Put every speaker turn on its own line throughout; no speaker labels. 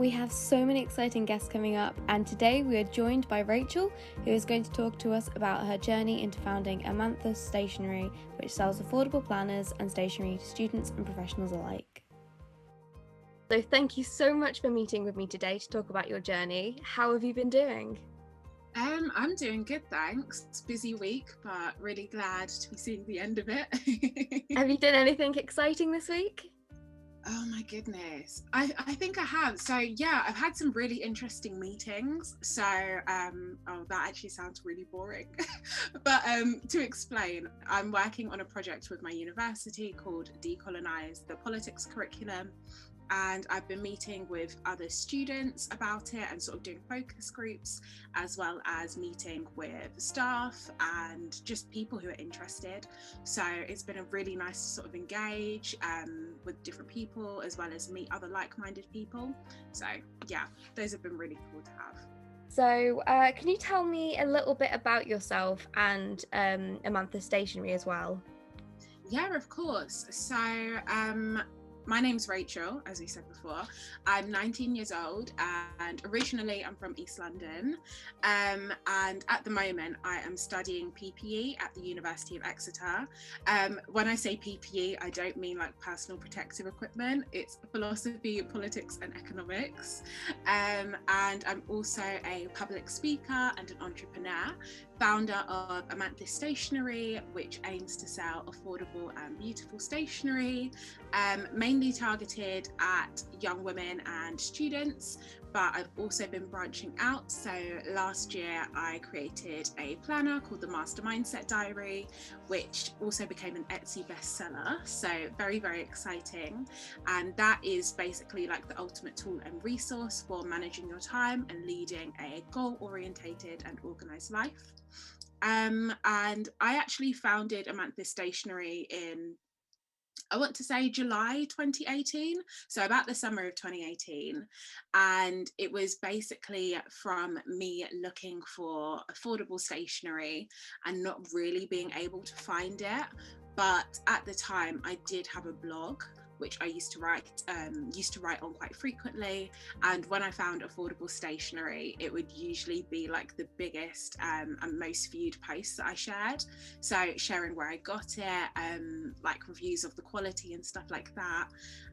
We have so many exciting guests coming up, and today we are joined by Rachel, who is going to talk to us about her journey into founding Appiah Stationery, which sells affordable planners and stationery to students and professionals alike. So thank you so much for meeting with me today to talk about your journey. How have you been doing?
I'm doing good, thanks. It's a busy week, but really glad to be seeing the end of it.
Have you done anything exciting this week?
Oh my goodness. I think I have. So yeah, I've had some really interesting meetings. So oh, that actually sounds really boring. But to explain, I'm working on a project with my university called Decolonize the Politics Curriculum. And I've been meeting with other students about it and sort of doing focus groups, as well as meeting with staff and just people who are interested. So it's been a really nice to sort of engage with different people, as well as meet other like-minded people. So yeah, those have been really cool to have.
So can you tell me a little bit about yourself and Appiah Stationery as well?
Yeah, of course. So my name's Rachel, as we said before. I'm 19 years old and originally I'm from East London. And at the moment I am studying PPE at the University of Exeter. When I say PPE, I don't mean like personal protective equipment. It's philosophy, politics and economics. And I'm also a public speaker and an entrepreneur, founder of Appiah Stationery, which aims to sell affordable and beautiful stationery, mainly targeted at young women and students, but I've also been branching out. So last year I created a planner called the Master Mindset Diary, which also became an Etsy bestseller. So very, very exciting. And that is basically like the ultimate tool and resource for managing your time and leading a goal-orientated and organized life. And I actually founded Appiah Stationery in, I want to say July 2018, so about the summer of 2018. And it was basically from me looking for affordable stationery and not really being able to find it. But at the time I did have a blog which I used to write on quite frequently. And when I found affordable stationery, it would usually be like the biggest and most viewed posts that I shared. So sharing where I got it, like reviews of the quality and stuff like that.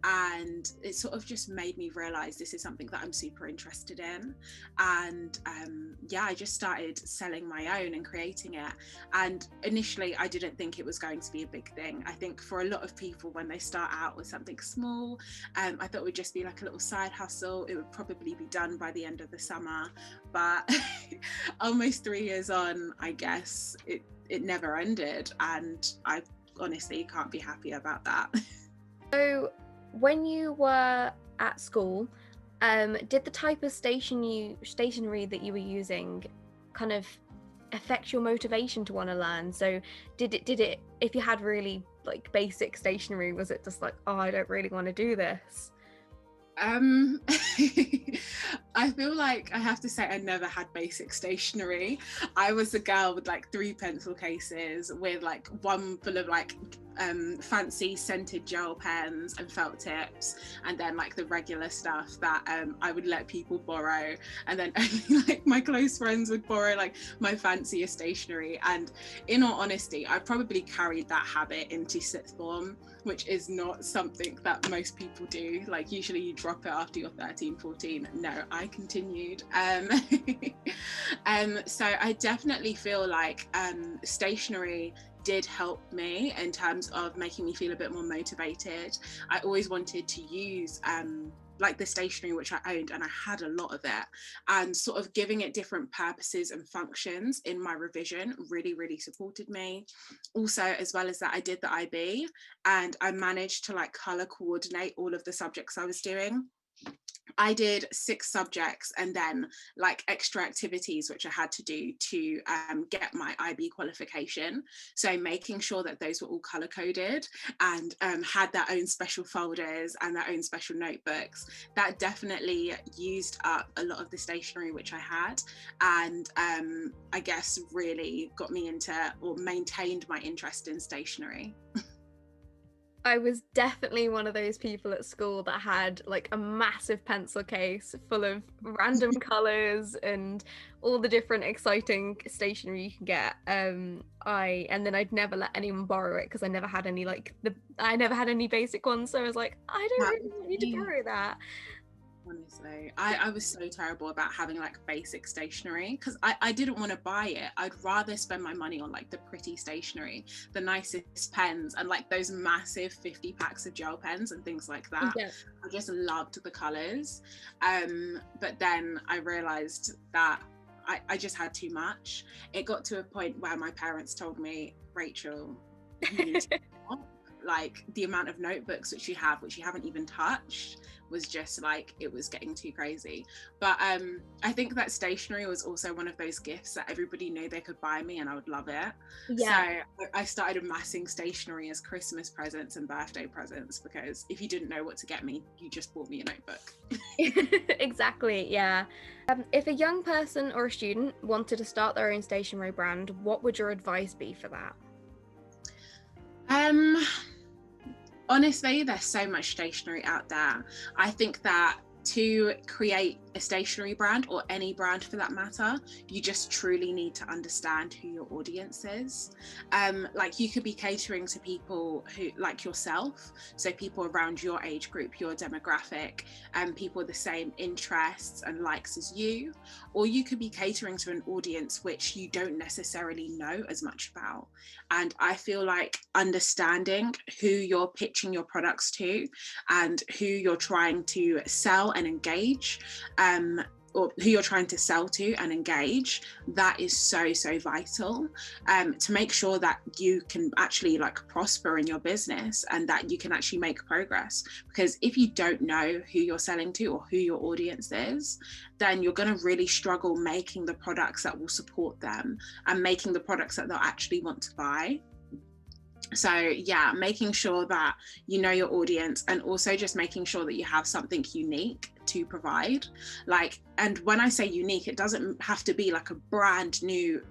And it sort of just made me realize this is something that I'm super interested in. And yeah, I just started selling my own and creating it. And initially I didn't think it was going to be a big thing. I think for a lot of people when they start out with something small, I thought it would just be like a little side hustle. It would probably be done by the end of the summer, but almost 3 years on, I guess it never ended, and I honestly can't be happier about that.
So when you were at school, did the type of stationery that you were using kind of affect your motivation to want to learn? So did it, if you had really like basic stationery, was it just like, oh, I don't really want to do this?
I feel like I have to say I never had basic stationery. I was the girl with like 3 pencil cases with like one full of like fancy scented gel pens and felt tips, and then like the regular stuff that I would let people borrow, and then only like my close friends would borrow like my fancier stationery. And in all honesty, I probably carried that habit into sixth form, which is not something that most people do. Like usually you drop it after you're 13, 14. No, I continued. So I definitely feel like stationery did help me in terms of making me feel a bit more motivated. I always wanted to use like the stationery which I owned, and I had a lot of it, and sort of giving it different purposes and functions in my revision really, really supported me. Also, as well as that, I did the IB and I managed to like color coordinate all of the subjects I was doing. I did 6 subjects and then like extra activities which I had to do to get my IB qualification. So making sure that those were all color coded and had their own special folders and their own special notebooks. That definitely used up a lot of the stationery which I had, and I guess really got me into or maintained my interest in stationery.
I was definitely one of those people at school that had like a massive pencil case full of random colours and all the different exciting stationery you can get. And then I'd never let anyone borrow it because I never had any basic ones, so I was like, I don't
That
really want you to borrow that.
Honestly, I was so terrible about having like basic stationery because I didn't want to buy it. I'd rather spend my money on like the pretty stationery, the nicest pens, and like those massive 50 packs of gel pens and things like that.
Yeah.
I just loved the colours. But then I realised that I just had too much. It got to a point where my parents told me, Rachel, you need to stop. Like the amount of notebooks which you haven't even touched was just like, it was getting too crazy. But I think that stationery was also one of those gifts that everybody knew they could buy me and I would love it.
Yeah.
So I started amassing stationery as Christmas presents and birthday presents, because if you didn't know what to get me, you just bought me a notebook.
Exactly, yeah. If a young person or a student wanted to start their own stationery brand, what would your advice be for that?
Honestly, there's so much stationery out there. I think that to create a stationery brand, or any brand for that matter, you just truly need to understand who your audience is. Like you could be catering to people who like yourself, so people around your age group, your demographic, and people with the same interests and likes as you, or you could be catering to an audience which you don't necessarily know as much about. And I feel like understanding who you're pitching your products to and who you're trying to sell and engage, or who you're trying to sell to and engage, that is so vital, to make sure that you can actually like prosper in your business and that you can actually make progress. Because if you don't know who you're selling to or who your audience is, then you're going to really struggle making the products that will support them and making the products that they'll actually want to buy. So yeah, making sure that you know your audience, and also just making sure that you have something unique to provide. Like, and when I say unique, it doesn't have to be like a brand new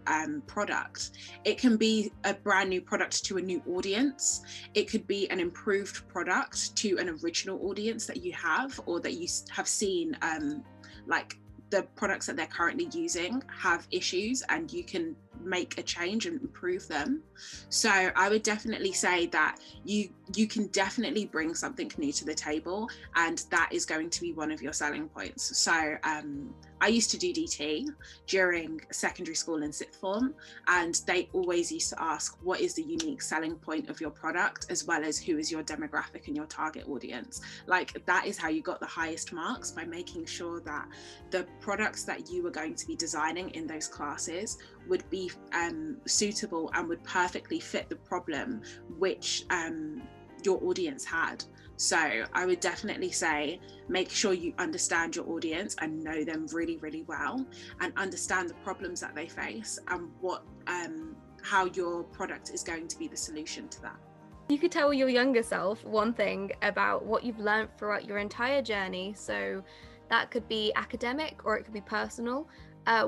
product. It can be a brand new product to a new audience. It could be an improved product to an original audience that you have, or that you have seen, like the products that they're currently using have issues and you can make a change and improve them. So I would definitely say that you can definitely bring something new to the table, and that is going to be one of your selling points. So I used to do DT during secondary school and sixth form, and they always used to ask, what is the unique selling point of your product, as well as who is your demographic and your target audience. Like, that is how you got the highest marks, by making sure that the products that you were going to be designing in those classes would be suitable and would perfectly fit the problem which your audience had. So I would definitely say, make sure you understand your audience and know them really well, and understand the problems that they face and what how your product is going to be the solution to that.
You could tell your younger self one thing about what you've learned throughout your entire journey, so that could be academic or it could be personal.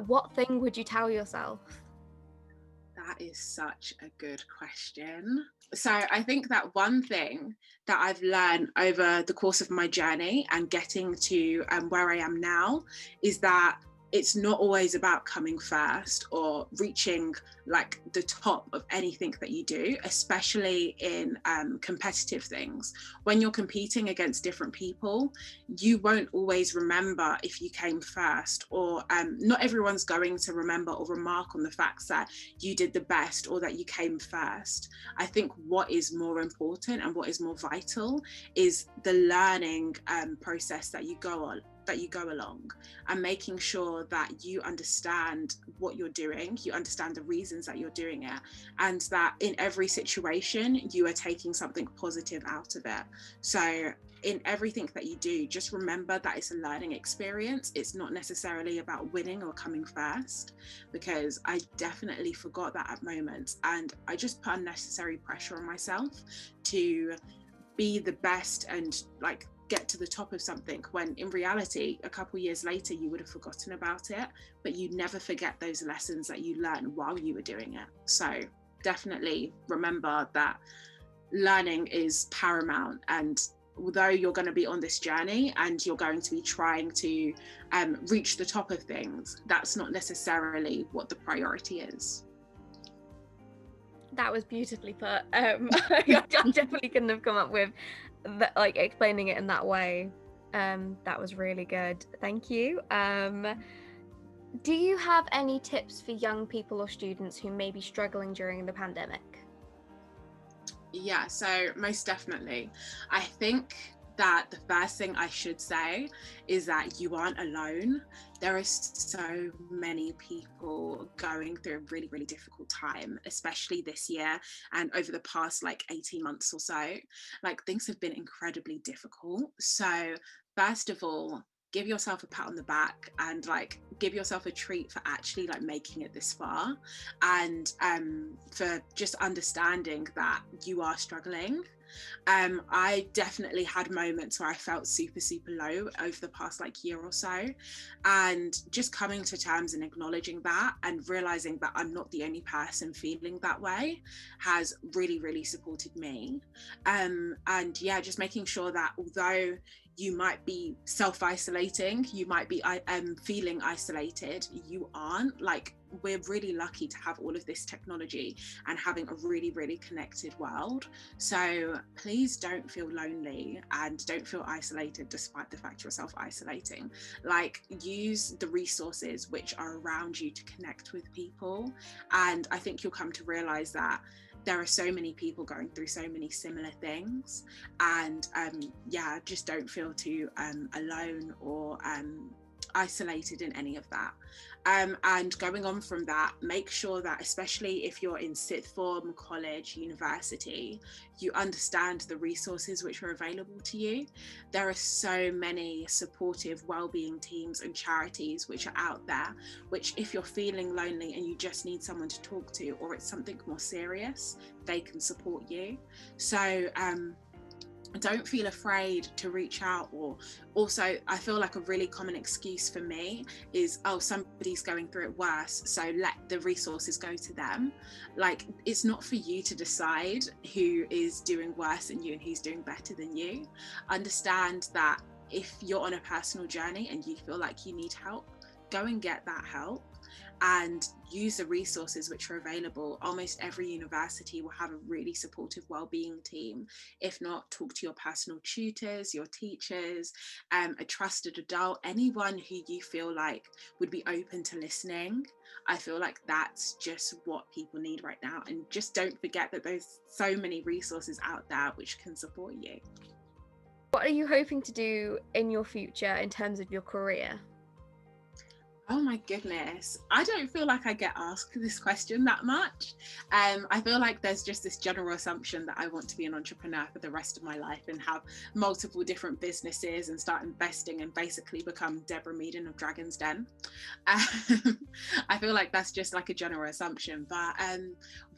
What thing would you tell yourself?
That is such a good question. So I think that one thing that I've learned over the course of my journey and getting to where I am now is that it's not always about coming first or reaching like the top of anything that you do, especially in competitive things. When you're competing against different people, you won't always remember if you came first, or not everyone's going to remember or remark on the facts that you did the best or that you came first. I think what is more important and what is more vital is the learning process that you go along, and making sure that you understand what you're doing, you understand the reasons that you're doing it, and that in every situation you are taking something positive out of it. So in everything that you do, just remember that it's a learning experience. It's not necessarily about winning or coming first, because I definitely forgot that at moments, and I just put unnecessary pressure on myself to be the best and like get to the top of something, when in reality a couple years later you would have forgotten about it, but you never forget those lessons that you learned while you were doing it. So definitely remember that learning is paramount. And although you're going to be on this journey and you're going to be trying to reach the top of things, that's not necessarily what the priority is.
That was beautifully put. I definitely couldn't have come up with that, like explaining it in that way. That was really good. Thank you. Do you have any tips for young people or students who may be struggling during the pandemic?
Yeah, so most definitely. I think that the first thing I should say is that you aren't alone. There are so many people going through a really, really difficult time, especially this year and over the past like 18 months or so. Like, things have been incredibly difficult. So first of all, give yourself a pat on the back and like give yourself a treat for actually like making it this far, and for just understanding that you are struggling. I definitely had moments where I felt super, super low over the past like year or so, and just coming to terms and acknowledging that and realizing that I'm not the only person feeling that way has really, really supported me. And yeah, just making sure that although you might be self-isolating, you might be feeling isolated, you aren't. Like, we're really lucky to have all of this technology and having a really, really connected world. So please don't feel lonely and don't feel isolated despite the fact you're self-isolating. Like, use the resources which are around you to connect with people. And I think you'll come to realize that there are so many people going through so many similar things, and yeah, just don't feel too alone or isolated in any of that. And going on from that, make sure that, especially if you're in sixth form, college, university, you understand the resources which are available to you. There are so many supportive wellbeing teams and charities which are out there, which if you're feeling lonely and you just need someone to talk to, or it's something more serious, they can support you. So don't feel afraid to reach out. Or also, I feel like a really common excuse for me is, oh, somebody's going through it worse, so let the resources go to them. Like, it's not for you to decide who is doing worse than you and who's doing better than you. Understand that if you're on a personal journey and you feel like you need help, go and get that help and use the resources which are available. Almost every university will have a really supportive wellbeing team. If not, talk to your personal tutors, your teachers, a trusted adult, anyone who you feel like would be open to listening. I feel like that's just what people need right now. And just don't forget that there's so many resources out there which can support you.
What are you hoping to do in your future in terms of your career?
Oh my goodness. I don't feel like I get asked this question that much. I feel like there's just this general assumption that I want to be an entrepreneur for the rest of my life and have multiple different businesses and start investing and basically become Deborah Meaden of Dragon's Den. I feel like that's just like a general assumption. But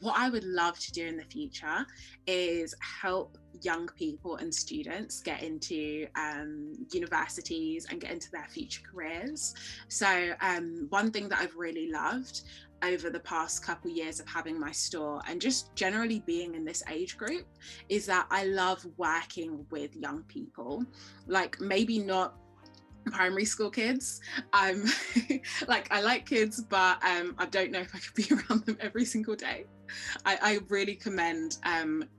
what I would love to do in the future is help young people and students get into universities and get into their future careers. So one thing that I've really loved over the past couple years of having my store and just generally being in this age group is that I love working with young people. Like, maybe not primary school kids. Like, I like kids, but I don't know if I could be around them every single day. I really commend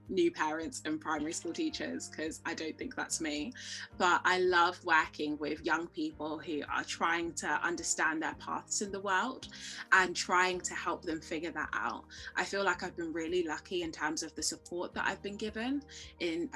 new parents and primary school teachers, because I don't think that's me. But I love working with young people who are trying to understand their paths in the world and trying to help them figure that out. I feel like I've been really lucky in terms of the support that I've been given in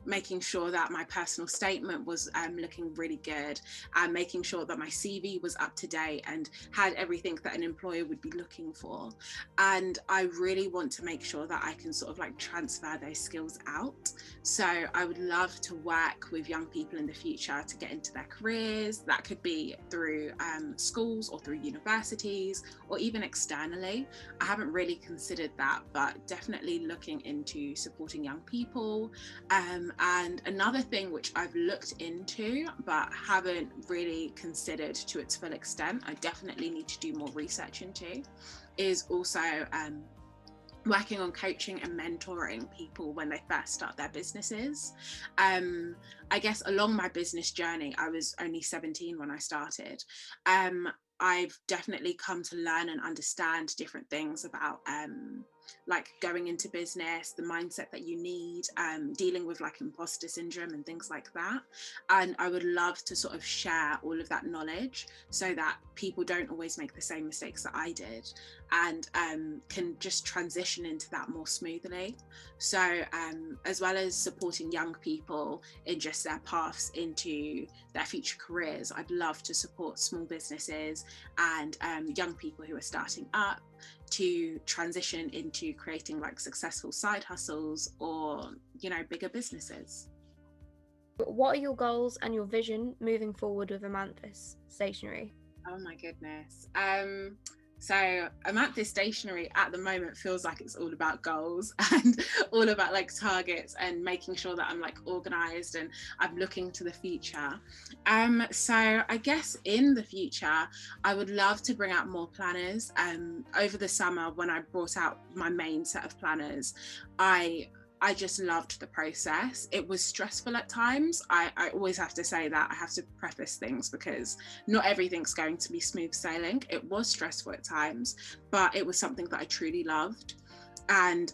making sure that my personal statement was looking really good, and making sure that my CV was up to date and had everything that an employer would be looking for. And I really want to make sure that I can sort of like transfer those skills out. So I would love to work with young people in the future to get into their careers. That could be through schools or through universities or even externally. I haven't really considered that, but definitely looking into supporting young people. And another thing which I've looked into but haven't really considered to its full extent, I definitely need to do more research into, is also working on coaching and mentoring people when they first start their businesses. I guess along my business journey, I was only 17 when I started. I've definitely come to learn and understand different things about like going into business, the mindset that you need, dealing with like imposter syndrome and things like that. And I would love to sort of share all of that knowledge so that people don't always make the same mistakes that I did, and can just transition into that more smoothly. So as well as supporting young people in just their paths into their future careers, I'd love to support small businesses and young people who are starting up to transition into creating like successful side hustles or, you know, bigger businesses.
What are your goals and your vision moving forward with Amanthus Stationery?
Oh my goodness. So Amanthus Stationery at the moment feels like it's all about goals and all about like targets and making sure that I'm like organized and I'm looking to the future. So I guess in the future, I would love to bring out more planners. Over the summer when I brought out my main set of planners, I just loved the process. It was stressful at times. I always have to say that. I have to preface things because not everything's going to be smooth sailing. It was stressful at times, but it was something that I truly loved. And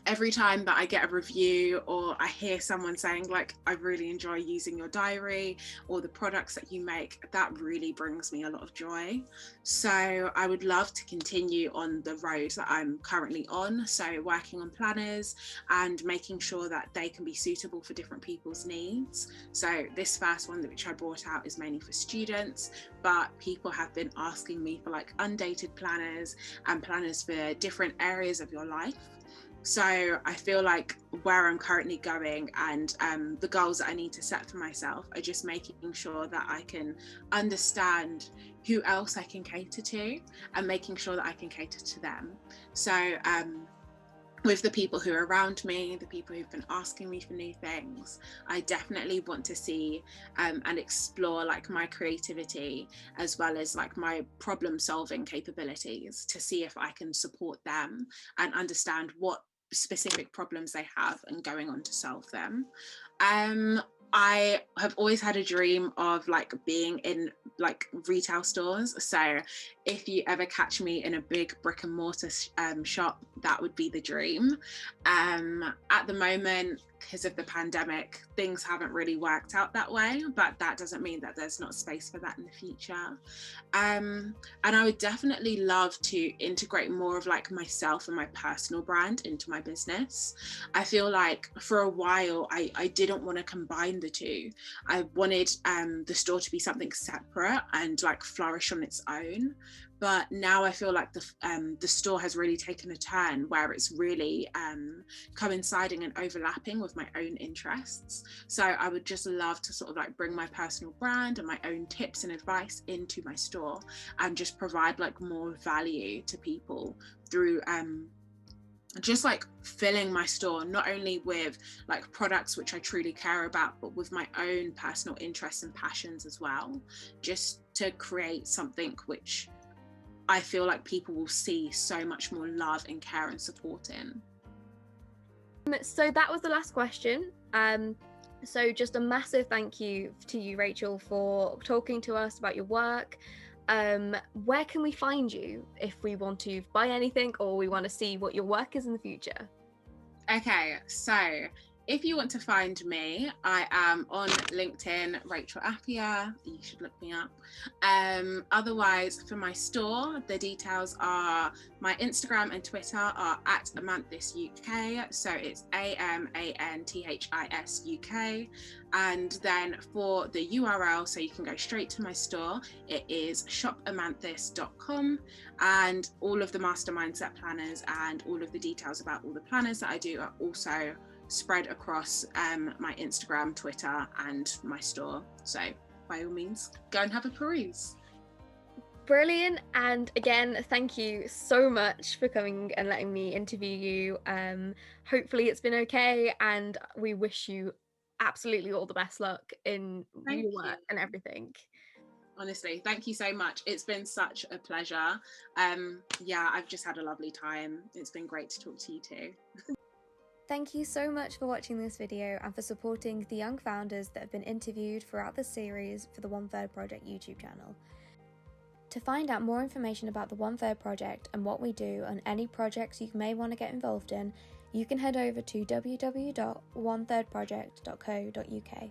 every time that I get a review or I hear someone saying like, I really enjoy using your diary or the products that you make, that really brings me a lot of joy. So I would love to continue on the road that I'm currently on. So working on planners and making sure that they can be suitable for different people's needs. So this first one which I brought out is mainly for students, but people have been asking me for like undated planners and planners for different areas of your life. So I feel like where I'm currently going and the goals that I need to set for myself are just making sure that I can understand who else I can cater to and making sure that I can cater to them. So with the people who are around me, the people who've been asking me for new things, I definitely want to see and explore like my creativity as well as like my problem solving capabilities to see if I can support them and understand what specific problems they have and going on to solve them. I have always had a dream of like being in like retail stores. So if you ever catch me in a big brick and mortar shop, that would be the dream. At the moment, because of the pandemic, things haven't really worked out that way, but that doesn't mean that there's not space for that in the future. And I would definitely love to integrate more of like myself and my personal brand into my business. I feel like for a while I didn't want to combine the two. I wanted the store to be something separate and like flourish on its own. But now I feel like the store has really taken a turn where it's really coinciding and overlapping with my own interests. So I would just love to sort of like bring my personal brand and my own tips and advice into my store and just provide like more value to people through just like filling my store not only with like products which I truly care about, but with my own personal interests and passions as well, just to create something which I feel like people will see so much more love and care and support in.
So that was the last question. So just a massive thank you to you, Rachel, for talking to us about your work. Where can we find you if we want to buy anything or we want to see what your work is in the future?
Okay, so if you want to find me, I am on LinkedIn, Rachel Appiah. You should look me up. Otherwise, for my store, the details are my Instagram and Twitter are at Amanthus UK. So it's AMANTHIS UK. And then for the URL, so you can go straight to my store, it is shopamanthus.com. And all of the master mindset planners and all of the details about all the planners that I do are also spread across my Instagram, Twitter, and my store. So by all means, go and have a peruse.
Brilliant. And again, thank you so much for coming and letting me interview you. Hopefully it's been okay, and we wish you absolutely all the best luck in your work and everything.
Honestly, thank you so much. It's been such a pleasure. Yeah, I've just had a lovely time. It's been great to talk to you too.
Thank you so much for watching this video and for supporting the young founders that have been interviewed throughout the series for the One Third Project YouTube channel. To find out more information about the One Third Project and what we do and any projects you may want to get involved in, you can head over to www.onethirdproject.co.uk.